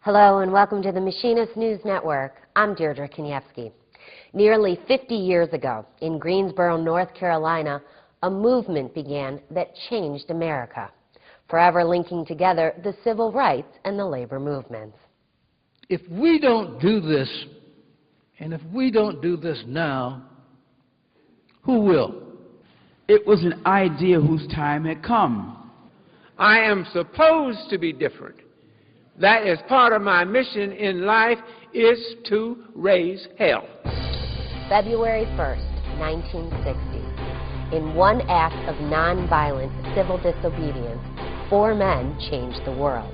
Hello and welcome to the Machinist News Network. I'm Deirdre Kanievsky. Nearly 50 years ago, in Greensboro, North Carolina, a movement began that changed America, forever linking together the civil rights and the labor movements. If we don't do this, and if we don't do this now, who will? It was an idea whose time had come. I am supposed to be different. That is part of my mission in life, is to raise hell. February 1st, 1960. In one act of nonviolent civil disobedience, 4 men changed the world.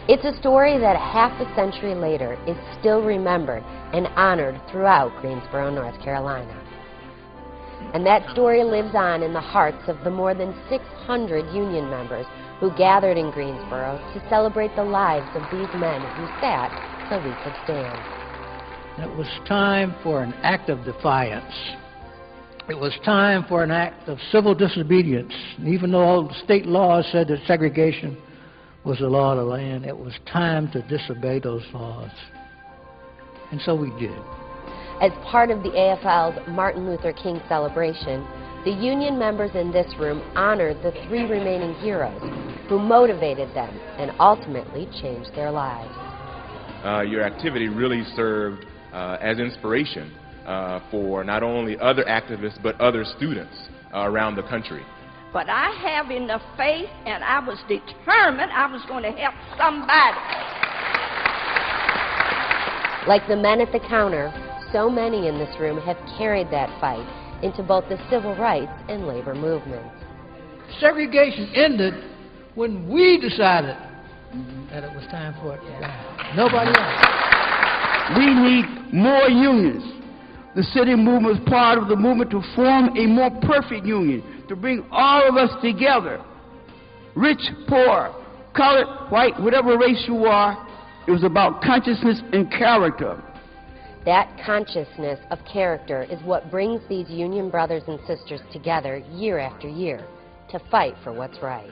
It's a story that half a century later is still remembered and honored throughout Greensboro, North Carolina. And that story lives on in the hearts of the more than 600 union members who gathered in Greensboro to celebrate the lives of these men who sat so we could stand. It was time for an act of defiance. It was time for an act of civil disobedience. Even though state laws said that segregation was the law of the land, it was time to disobey those laws. And so we did. As part of the AFL's Martin Luther King celebration, the union members in this room honored the 3 remaining heroes who motivated them and ultimately changed their lives. Your activity really served as inspiration for not only other activists but other students around the country. But I have enough faith, and I was determined I was going to help somebody. Like the men at the counter, so many in this room have carried that fight into both the civil rights and labor movements. Segregation ended when we decided that it was time for it to end. Nobody else. We need more unions. The city movement was part of the movement to form a more perfect union, to bring all of us together. Rich, poor, colored, white, whatever race you are, it was about consciousness and character. That consciousness of character is what brings these union brothers and sisters together year after year to fight for what's right.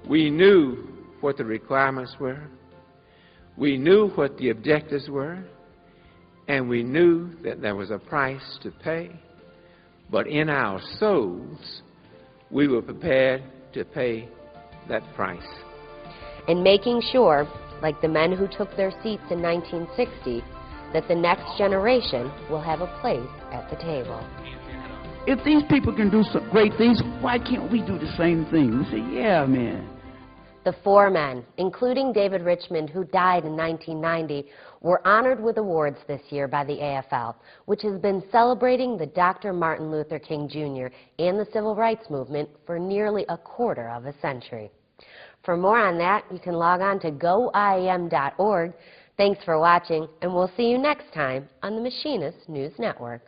We knew what the requirements were. We knew what the objectives were. And we knew that there was a price to pay. But in our souls, we were prepared to pay that price. And making sure, like the men who took their seats in 1960, that the next generation will have a place at the table. If these people can do some great things, why can't we do the same thing? We say, yeah, man. The 4 men, including David Richmond, who died in 1990, were honored with awards this year by the AFL, which has been celebrating the Dr. Martin Luther King Jr. and the civil rights movement for nearly a quarter of a century. For more on that, you can log on to goiem.org. Thanks for watching, and we'll see you next time on the Machinist News Network.